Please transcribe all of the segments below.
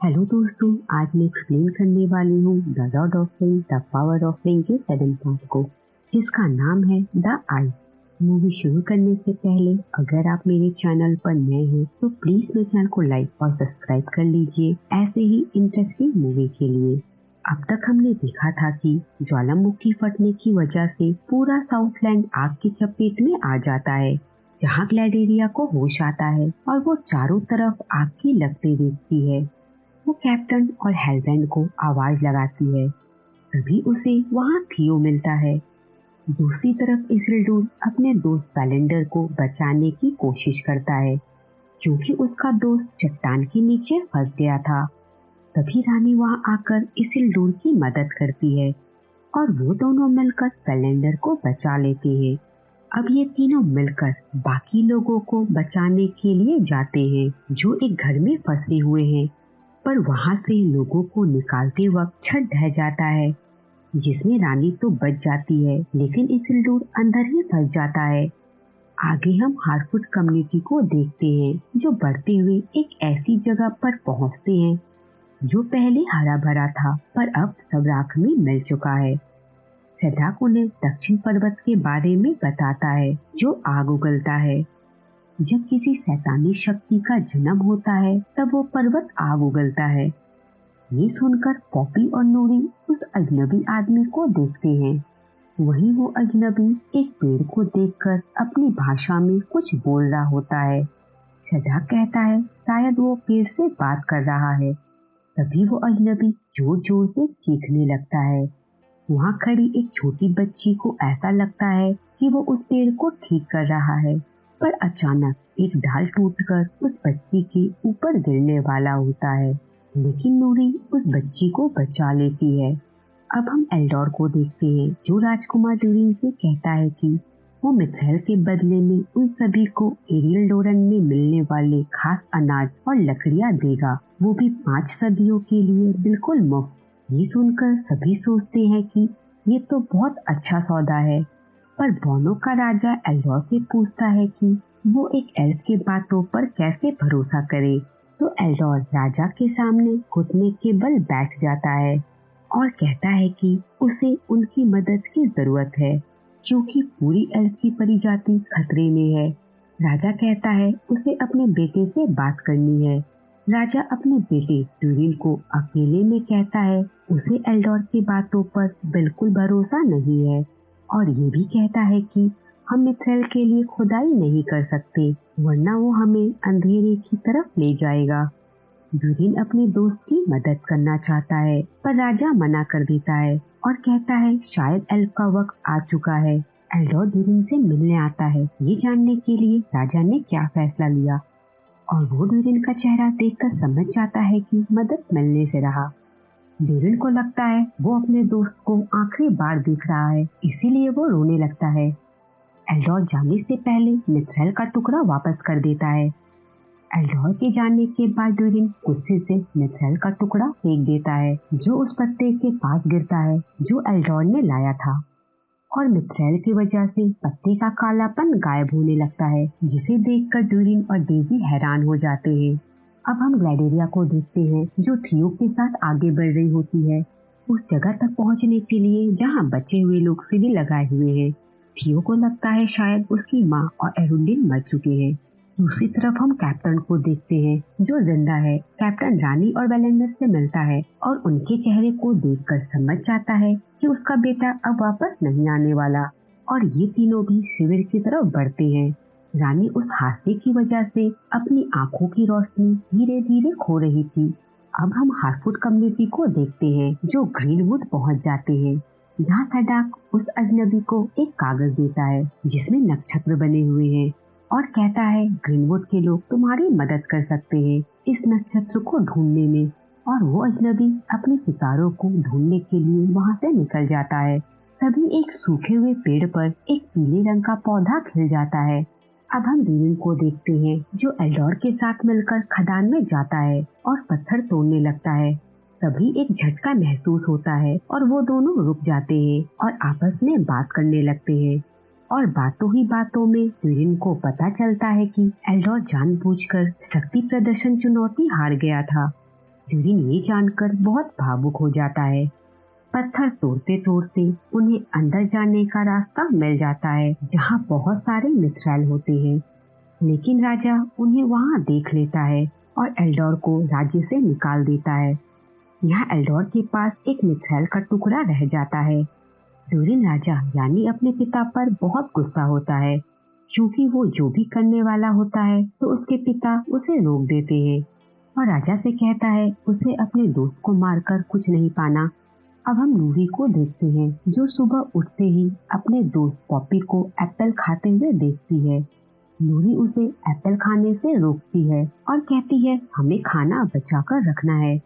Hello दोस्तों, आज मैं एक्सप्लेन करने वाली हूँ the Lord of ring the power of ring के 7 पार्ट को, जिसका नाम है द आई। मूवी शुरू करने से पहले अगर आप मेरे चैनल पर नए हैं तो प्लीज मेरे चैनल को लाइक और सब्सक्राइब कर लीजिए ऐसे ही इंटरेस्टिंग मूवी के लिए। अब तक हमने देखा था कि ज्वालामुखी फटने की वजह से पूरा साउथलैंड आग की चपेट में आ जाता है, जहाँ ग्लैडेरिया को होश आता है और वो चारों तरफ आग की लपटें देखती है। वो कैप्टन और हेलब्रेंड को आवाज लगाती है, तभी उसे वहाँ थियो मिलता है। दूसरी तरफ इसिल्डूर अपने दोस्त वैलेंडर को बचाने की कोशिश करता है, क्योंकि उसका दोस्त चट्टान के नीचे फंस गया था। तभी रानी वहाँ आकर इसिल्डूर की मदद करती है और वो दोनों मिलकर वैलेंडर को बचा लेते हैं। अब ये तीनों मिलकर बाकी लोगों को बचाने के लिए जाते हैं, जो एक घर में फंसे हुए हैं। पर वहां से लोगों को निकालते वक्त छत ढह जाता है, जिसमें रानी तो बच जाती है, लेकिन इसिल्डूर अंदर ही फंस जाता है। आगे हम हार्फुड कम्युनिटी को देखते हैं, जो बढ़ते हुए एक ऐसी जगह पर पहुंचते हैं जो पहले हरा भरा था, पर अब सब राख में मिल चुका है। सेड्राक उन्हें दक्षिण पर्वत के बारे में बताता है, जो आग उगलता है। जब किसी शैतानी शक्ति का जन्म होता है, तब वो पर्वत आग उगलता है। ये सुनकर पॉपी और नूरी उस अजनबी आदमी को देखते हैं। वहीं वो अजनबी एक पेड़ को देखकर अपनी भाषा में कुछ बोल रहा होता है। सदा कहता है शायद वो पेड़ से बात कर रहा है। तभी वो अजनबी जोर जोर से चीखने लगता है। वहाँ खड़ी एक छोटी बच्ची को ऐसा लगता है कि वो उस पेड़ को ठीक कर रहा है, पर अचानक एक डाल टूटकर उस बच्ची के ऊपर गिरने वाला होता है, लेकिन नूरी उस बच्ची को बचा लेती है। अब हम एल्डोर को देखते हैं, जो राजकुमार ड्यूरिन से कहता है कि वो मिथेल के बदले में उन सभी को एरियल डोरन में मिलने वाले खास अनाज और लकड़ियाँ देगा, वो भी 5 सदियों के लिए बिल्कुल मुफ्त। ये सुनकर सभी सोचते हैं कि ये तो बहुत अच्छा सौदा है, पर बोनो का राजा एल्डोर से पूछता है कि वो एक एल्फ के बातों पर कैसे भरोसा करे। तो एल्डोर राजा के सामने घुटने के बल बैठ जाता है और कहता है कि उसे उनकी मदद की जरूरत है, क्योंकि पूरी एल्फ की परिजाति खतरे में है। राजा कहता है उसे अपने बेटे से बात करनी है। राजा अपने बेटे ड्यूरिन को अकेले में कहता है उसे एल्डोर की बातों पर बिल्कुल भरोसा नहीं है, और ये भी कहता है कि हम मिथेल के लिए खुदाई नहीं कर सकते, वरना वो हमें अंधेरे की तरफ ले जाएगा। ड्यूरिन अपने दोस्त की मदद करना चाहता है, पर राजा मना कर देता है और कहता है शायद एल्फ का वक्त आ चुका है। एल्डोर ड्यूरिन से मिलने आता है, ये जानने के लिए राजा ने क्या फैसला लिया, और वो ड्यूरिन का चेहरा देखकर समझ जाता है कि मदद मिलने से रहा। ड्यूरिन को लगता है वो अपने दोस्त को आखिरी बार देख रहा है, इसीलिए वो रोने लगता है। एल्डोर जाने से पहले मिथेल का टुकड़ा वापस कर देता है। एल्डोर के जाने के बाद ड्यूरिन गुस्से से मिथेल का टुकड़ा फेंक देता है, जो उस पत्ते के पास गिरता है जो एल्डोर ने लाया था, और मिथेल की वजह से पत्ते का कालापन गायब होने लगता है, जिसे देखकर ड्यूरिन और डेजी हैरान हो जाते हैं। अब हम ग्लैडेरिया को देखते हैं, जो थियो के साथ आगे बढ़ रही होती है, उस जगह तक पहुंचने के लिए जहां बचे हुए लोग सीढ़ी लगाए हुए हैं। थियो को लगता है शायद उसकी माँ और एरुंडिन मर चुके हैं। दूसरी तरफ हम कैप्टन को देखते हैं, जो जिंदा है। कैप्टन रानी और वैलेंडर से मिलता है और उनके चेहरे को देखकर समझ जाता है कि उसका बेटा अब वापस नहीं आने वाला, और ये तीनों भी शिविर की तरफ बढ़ते हैं। रानी उस हादसे की वजह से अपनी आंखों की रोशनी धीरे धीरे खो रही थी। अब हम हार्फुड कम्युनिटी को देखते हैं, जो ग्रीनवुड पहुंच जाते हैं, जहां सैड्राक उस अजनबी को एक कागज देता है जिसमें नक्षत्र बने हुए हैं, और कहता है ग्रीनवुड के लोग तुम्हारी मदद कर सकते हैं इस नक्षत्र को ढूंढने में। और वो अजनबी अपने सितारों को ढूंढने के लिए वहां से निकल जाता है। तभी एक सूखे हुए पेड़ पर एक पीले रंग का पौधा खिल जाता है। अब हम ड्यूरिन को देखते हैं, जो एल्डोर के साथ मिलकर खदान में जाता है और पत्थर तोड़ने लगता है। तभी एक झटका महसूस होता है और वो दोनों रुक जाते हैं और आपस में बात करने लगते हैं। और बातों ही बातों में ड्यूरिन को पता चलता है कि एल्डोर जानबूझकर शक्ति प्रदर्शन चुनौती हार गया था। ड्यूरिन ये जानकर बहुत भावुक हो जाता है। पत्थर तोड़ते तोड़ते उन्हें अंदर जाने का रास्ता मिल जाता है, जहाँ बहुत सारे मिथ्रैल होते हैं। लेकिन राजा उन्हें वहाँ देख लेता है और एल्डोर को राज्य से निकाल देता है। यहाँ एल्डोर के पास एक मिथ्रैल का टुकड़ा रह जाता है। ड्यूरिन राजा यानी अपने पिता पर बहुत गुस्सा होता है, क्योंकि वो जो भी करने वाला होता है तो उसके पिता उसे रोक देते हैं और राजा से कहता है उसे अपने दोस्त को मारकर कुछ नहीं पाना। अब हम नूरी को देखते हैं, जो सुबह उठते ही अपने दोस्त पॉपी को एप्पल खाते हुए देखती है। नूरी उसे एप्पल खाने से रोकती है और कहती है हमें खाना बचाकर रखना है,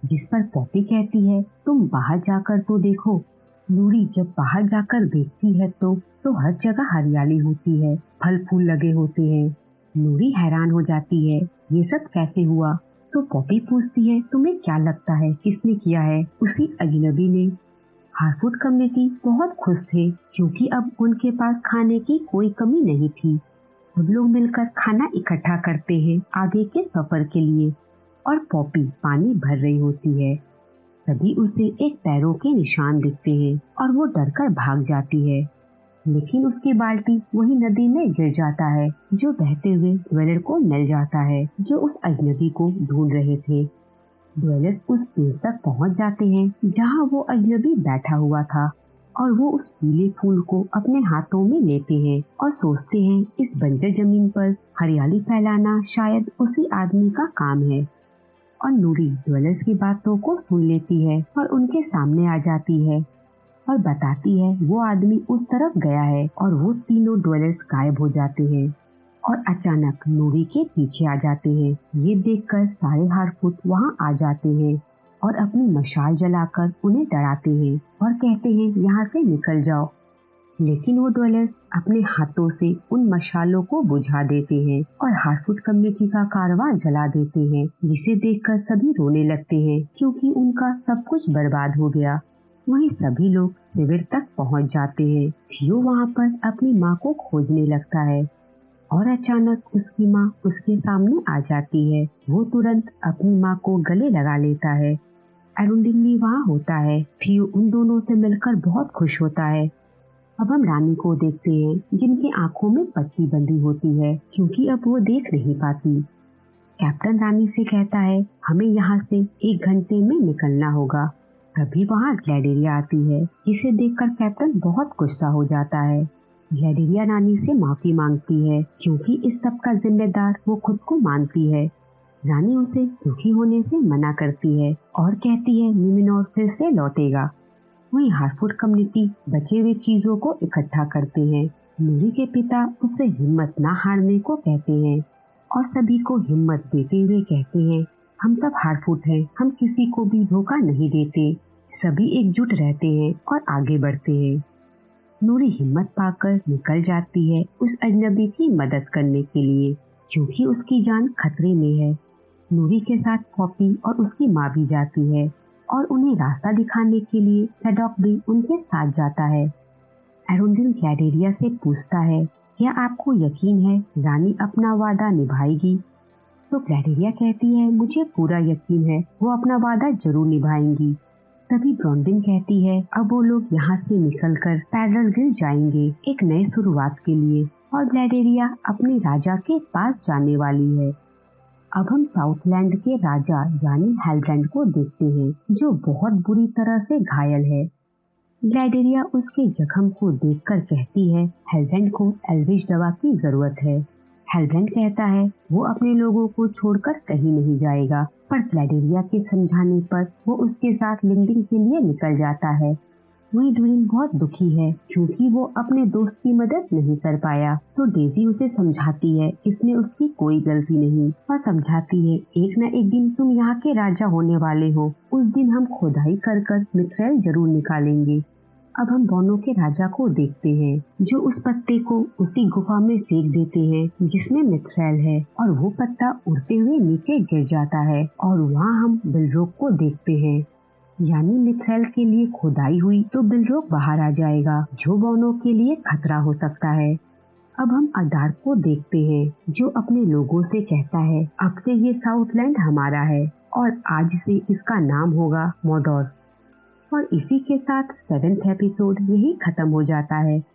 जिस पर पॉपी कहती है तुम बाहर जाकर तो देखो। नूरी जब बाहर जाकर देखती है तो हर जगह हरियाली होती है, फल फूल लगे होते हैं। नूरी हैरान हो जाती है, ये सब कैसे हुआ? तो पॉपी पूछती है तुम्हें क्या लगता है किसने किया है? उसी अजनबी ने। हार्फूड कम्युनिटी बहुत खुश थे, क्योंकि अब उनके पास खाने की कोई कमी नहीं थी। सब लोग मिलकर खाना इकट्ठा करते हैं आगे के सफर के लिए, और पॉपी पानी भर रही होती है। तभी उसे एक पैरों के निशान दिखते हैं और वो डरकर भाग जाती है। लेकिन उसकी बाल्टी वही नदी में गिर जाता है, जो बहते हुए ड्वेलर को मिल जाता है, जो उस अजनबी को ढूंढ रहे थे। ड्वेलर उस पेड़ तक पहुंच जाते हैं जहां वो अजनबी बैठा हुआ था, और वो उस पीले फूल को अपने हाथों में लेते हैं और सोचते हैं इस बंजर जमीन पर हरियाली फैलाना शायद उसी आदमी का काम है। और नूरी ड्वेलर्स की बातों को सुन लेती है और उनके सामने आ जाती है और बताती है वो आदमी उस तरफ गया है, और वो तीनों ड्वेलर्स गायब हो जाते हैं और अचानक नूरी के पीछे आ जाते हैं। ये देखकर सारे हार्फूट वहाँ आ जाते हैं और अपनी मशाल जलाकर उन्हें डराते हैं और कहते हैं यहाँ से निकल जाओ। लेकिन वो ड्वेलर्स अपने हाथों से उन मशालों को बुझा देते हैं और हार्फूट कम्युनिटी का कारवां जला देते हैं, जिसे देखकर सभी रोने लगते हैं, क्योंकि उनका सब कुछ बर्बाद हो गया। वहीं सभी लोग शिविर तक पहुंच जाते हैं। थियो वहां पर अपनी माँ को खोजने लगता है और अचानक उसकी माँ उसके सामने आ जाती है। वो तुरंत अपनी माँ को गले लगा लेता है। एरुंडिन भी वहाँ होता है। थियो उन दोनों से मिलकर बहुत खुश होता है। अब हम रानी को देखते हैं, जिनकी आंखों में पट्टी बंधी होती है, क्योंकि अब वो देख नहीं पाती। कैप्टन रानी से कहता है हमें यहाँ से 1 घंटे में निकलना होगा। तभी वहाँ ग्लैडेरिया आती है, जिसे देखकर कैप्टन बहुत गुस्सा हो जाता है। ग्लैडेरिया रानी से माफी मांगती है, क्योंकि इस सब का जिम्मेदार वो खुद को मानती है। रानी उसे दुखी होने से मना करती है और कहती है न्यूमेनोर फिर से लौटेगा। वहीं हार्फूट कम्युनिटी बचे हुए चीजों को इकट्ठा करते हैं। नूरी के पिता उससे हिम्मत ना हारने को कहते हैं और सभी को हिम्मत देते हुए कहते हैं हम सब हार्फूट हैं, हम किसी को भी धोखा नहीं देते। सभी एकजुट रहते हैं और आगे बढ़ते हैं। नूरी हिम्मत पाकर निकल जाती है उस अजनबी की मदद करने के लिए, क्योंकि उसकी जान खतरे में है। नूरी के साथ पॉपी और उसकी माँ भी जाती है और उन्हें रास्ता दिखाने के लिए सैडॉक भी उनके साथ जाता है। एरुंडिन ग्लैडेरिया से पूछता है क्या आपको यकीन है रानी अपना वादा निभाएगी? तो ग्लैडेरिया कहती है मुझे पूरा यकीन है, वो अपना वादा जरूर निभाएंगी। तभी ब्रॉन्डिन कहती है अब वो लोग यहाँ से निकलकर पैदल गिर जाएंगे एक नई शुरुआत के लिए, और ग्लैडेरिया अपने राजा के पास जाने वाली है। अब हम साउथलैंड के राजा यानी हेलब्रांड को देखते हैं, जो बहुत बुरी तरह से घायल है। ग्लैडेरिया उसके जख्म को देखकर कहती है हेलब्रांड को एल्विश दवा की जरूरत है। हेलब्रांड कहता है वो अपने लोगों को छोड़कर कहीं नहीं जाएगा, पर ग्लैडेरिया के समझाने पर वो उसके साथ लिंडिंग के लिए निकल जाता है। वहीं ड्यूरिन बहुत दुखी है, क्योंकि वो अपने दोस्त की मदद नहीं कर पाया। तो डेजी उसे समझाती है इसमें उसकी कोई गलती नहीं, और समझाती है एक न एक दिन तुम यहाँ के राजा होने वाले हो, उस दिन हम खुदाई कर कर मिथ्रैल जरूर निकालेंगे। अब हम बोनो के राजा को देखते हैं, जो उस पत्ते को उसी गुफा में फेंक देते हैं जिसमें मिथ्रैल है, और वो पत्ता उड़ते हुए नीचे गिर जाता है। और वहाँ हम बिलरोक को देखते हैं, यानी मिथ्रैल के लिए खुदाई हुई तो बिलरोक बाहर आ जाएगा, जो बोनो के लिए खतरा हो सकता है। अब हम अडार को देखते हैं, जो अपने लोगों से कहता है अब से ये साउथलैंड हमारा है और आज से इसका नाम होगा मोडोर। और इसी के साथ 7th एपिसोड यही खत्म हो जाता है।